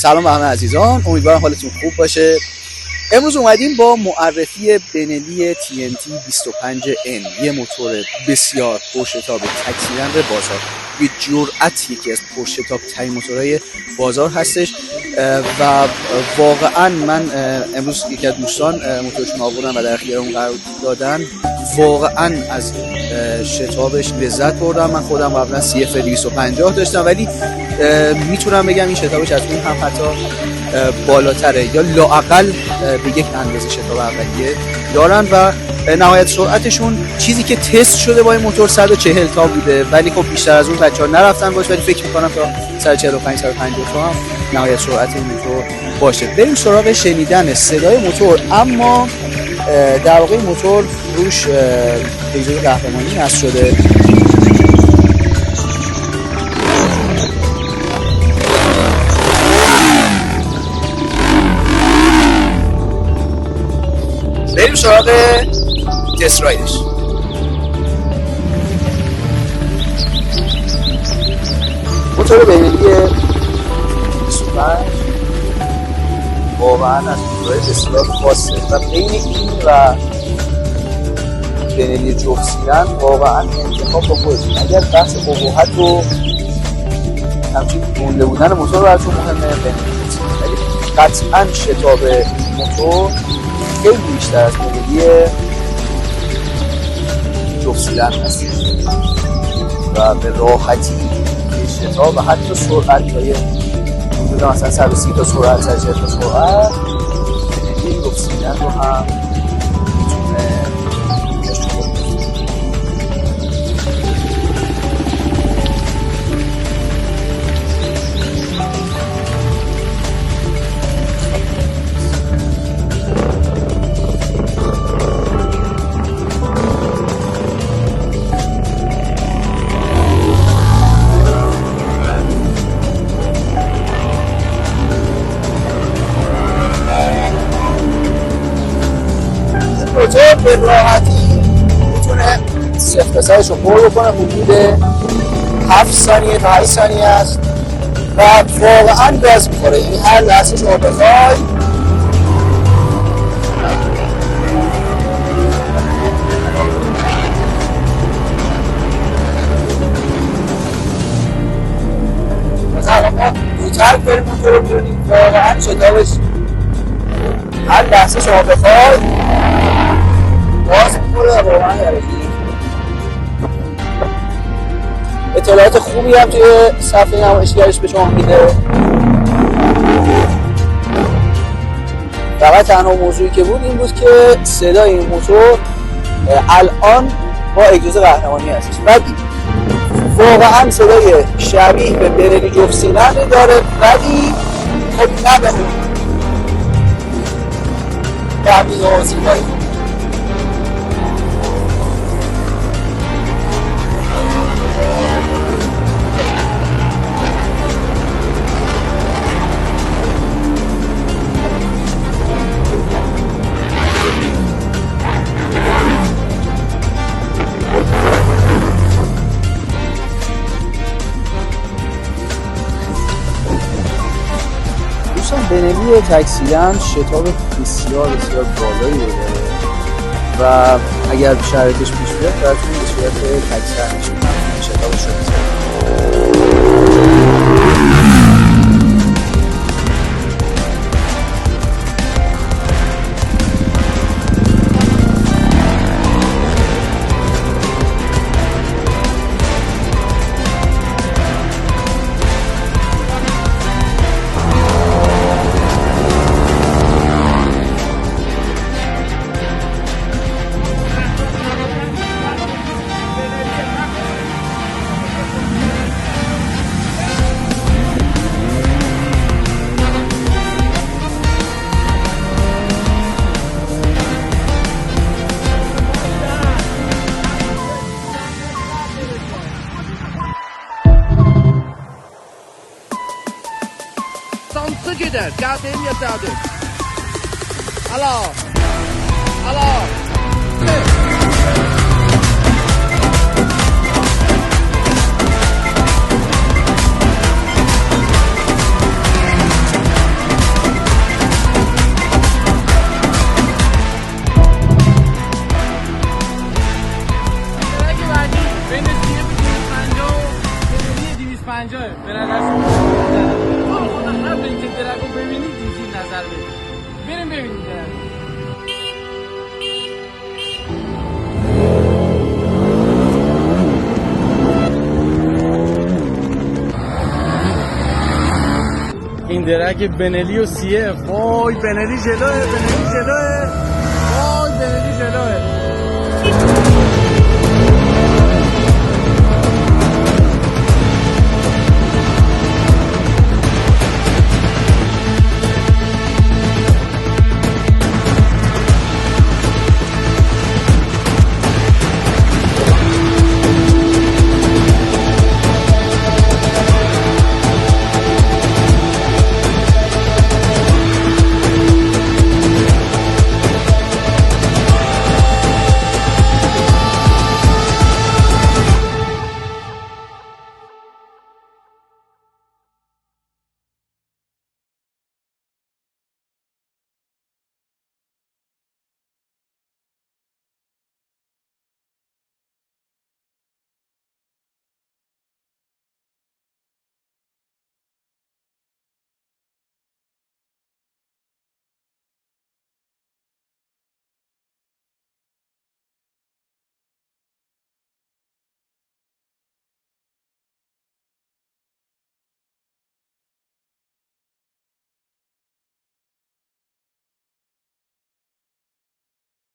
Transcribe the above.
سلام به همه عزیزان، امیدوارم حالتون خوب باشه. امروز اومدیم با معرفی بنلی TNT 25N، یه موتور بسیار پرشتاب تک سیلندر بازار، به جرأت یکی از پرشتاب ترین موتورهای بازار هستش و واقعا من امروز یکی از دوستان موتورشون آوردن و در اختیارمون قرار دادن. واقعا از شتابش لذت بردم. من خودم قبلا CF 250 داشتم ولی میتونم بگم این شتابش از اون هم حتی بالاتره یا لااقل به یک اندازه شتاب اولیه دارن و نهایت سرعتشون چیزی که تست شده با این موتور 140 تا بوده، ولی خب بیشتر از اون بچه‌ها نرفتن باش، ولی فکر می‌کنم تا 145 150 تا هم نهایت سرعت این موتور باشه. بریم سراغ شنیدن صدای موتور. اما در واقع موتور روش اجازه قهرمانی نصب شده. بریم سراغ تست رایدش. موتور بنلی 25 واقعا از موتورهای بسیار خاصه و بین این و بنلی جفت سیلندر واقعا انتخاب با خودتون. اگر بحث ابهت و همچین گنده بودن موتور براتون مهمه، ولی قطعا شتاب موتور خیلی بیشتر از بنلی جفت سیلندر هست و به راحتی شتاب و حتی سرعت های حدود مثلا 130 تا سرعت 140 تا سرعت بنلی جفت سیلندر رو هم موتور به راحتی میتونه صفر سرش رو پر بکنه. حدود 7 ثانیه تا 8 ثانیه است و واقعا گاز میخوره. این هر لحظه شما بخوای مثلا ما زودتر بریم موتور رو بیرونیم. واقعا شتابش هر لحظه شما بخوای باز می‌کنه و واقعا درجه اطلاعات خوبی هم توی صفحه نمایشگرش به شما میده. فقط تنها موضوعی که بود این بود که صدای این موتور الان با اجازه قهرمانی هستش، ولی واقعا صدای شبیه به بنلی جفت سیلندر داره، ولی خب نه به تمیز و زیبایی. بنلی تک سیلندر شتاب بسیار بسیار بالایی رو داره و اگر شرایطش پیش بیاد براتون به صورت تک سیلندر شتابش رو می‌ذاره. Sansı gider, geldiğim yeterdir. Alo, alo. این درک بنلی و سیه. وای بنلی جلوه، بنلی جلوه، وای بنلی جلوه.